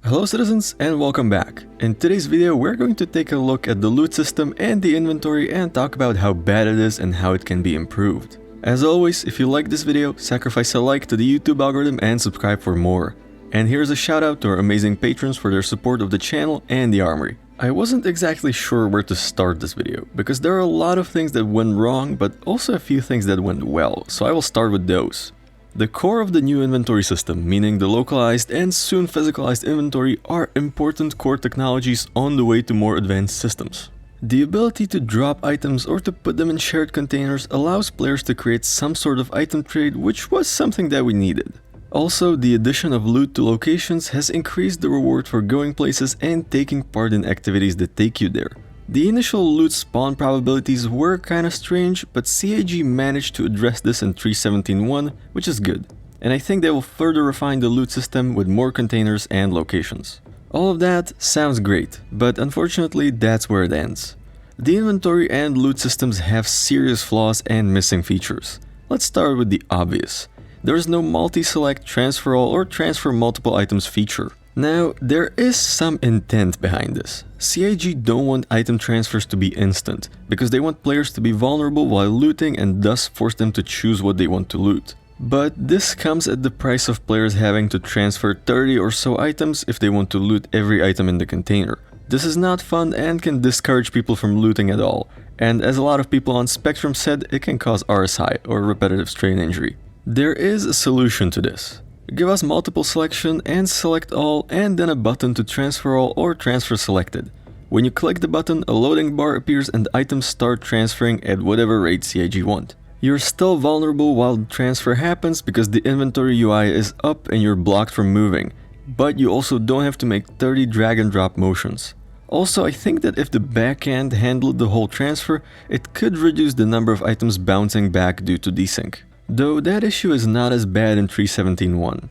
Hello citizens and welcome back. In today's video we're going to take a look at the loot system and the inventory and talk about how bad it is and how it can be improved. As always, if you like this video, sacrifice a like to the YouTube algorithm and subscribe for more. And here's a shout out to our amazing patrons for their support of the channel and the armory. I wasn't exactly sure where to start this video, because there are a lot of things that went wrong but also a few things that went well, so I will start with those. The core of the new inventory system, meaning the localized and soon physicalized inventory, are important core technologies on the way to more advanced systems. The ability to drop items or to put them in shared containers allows players to create some sort of item trade, which was something that we needed. Also, the addition of loot to locations has increased the reward for going places and taking part in activities that take you there. The initial loot spawn probabilities were kinda strange, but CIG managed to address this in 3.17.1, which is good. And I think they will further refine the loot system with more containers and locations. All of that sounds great, but unfortunately that's where it ends. The inventory and loot systems have serious flaws and missing features. Let's start with the obvious. There is no multi-select, transfer all, or transfer multiple items feature. Now, there is some intent behind this. CIG don't want item transfers to be instant, because they want players to be vulnerable while looting and thus force them to choose what they want to loot. But this comes at the price of players having to transfer 30 or so items if they want to loot every item in the container. This is not fun and can discourage people from looting at all, and as a lot of people on Spectrum said, it can cause RSI or repetitive strain injury. There is a solution to this. Give us multiple selection and select all, and then a button to transfer all or transfer selected. When you click the button, a loading bar appears and the items start transferring at whatever rate CIG want. You're still vulnerable while the transfer happens because the inventory UI is up and you're blocked from moving, but you also don't have to make 30 drag and drop motions. Also, I think that if the backend handled the whole transfer, it could reduce the number of items bouncing back due to desync. Though that issue is not as bad in 3.17.1.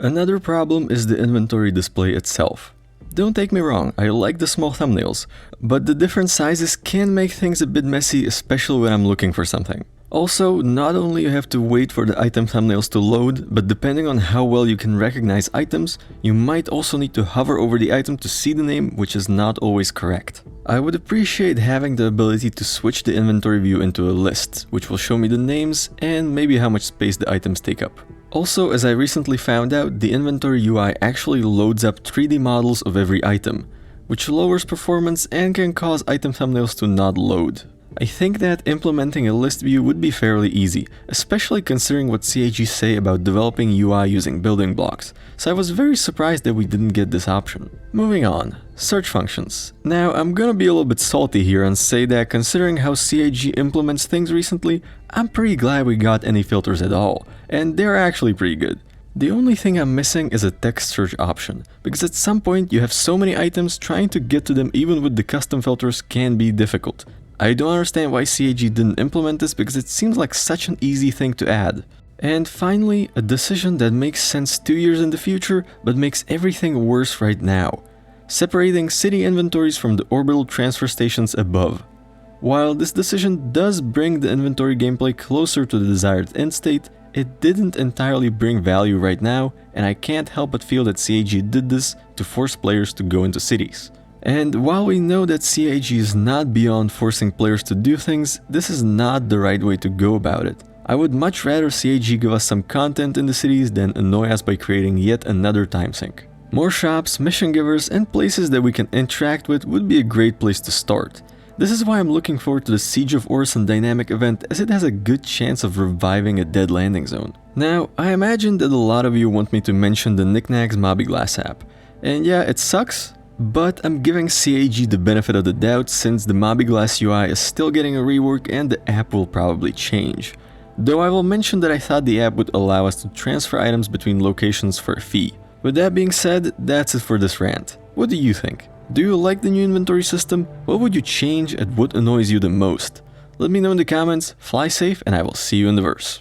Another problem is the inventory display itself. Don't take me wrong, I like the small thumbnails, but the different sizes can make things a bit messy, especially when I'm looking for something. Also, not only you have to wait for the item thumbnails to load, but depending on how well you can recognize items, you might also need to hover over the item to see the name, which is not always correct. I would appreciate having the ability to switch the inventory view into a list, which will show me the names and maybe how much space the items take up. Also, as I recently found out, the inventory UI actually loads up 3D models of every item, which lowers performance and can cause item thumbnails to not load. I think that implementing a list view would be fairly easy, especially considering what CIG say about developing UI using building blocks, so I was very surprised that we didn't get this option. Moving on, search functions. Now, I'm gonna be a little bit salty here and say that considering how CIG implements things recently, I'm pretty glad we got any filters at all, and they're actually pretty good. The only thing I'm missing is a text search option, because at some point you have so many items, trying to get to them even with the custom filters can be difficult. I don't understand why CIG didn't implement this because it seems like such an easy thing to add. And finally, a decision that makes sense 2 years in the future but makes everything worse right now. Separating city inventories from the orbital transfer stations above. While this decision does bring the inventory gameplay closer to the desired end state, it didn't entirely bring value right now, and I can't help but feel that CIG did this to force players to go into cities. And while we know that CIG is not beyond forcing players to do things, this is not the right way to go about it. I would much rather CIG give us some content in the cities than annoy us by creating yet another time sink. More shops, mission givers, and places that we can interact with would be a great place to start. This is why I'm looking forward to the Siege of Orison dynamic event, as it has a good chance of reviving a dead landing zone. Now, I imagine that a lot of you want me to mention the Knickknacks Mobiglass app. And yeah, it sucks, but I'm giving CIG the benefit of the doubt since the Mobiglass UI is still getting a rework and the app will probably change. Though I will mention that I thought the app would allow us to transfer items between locations for a fee. With that being said, that's it for this rant. What do you think? Do you like the new inventory system? What would you change and what annoys you the most? Let me know in the comments, fly safe, and I will see you in the verse.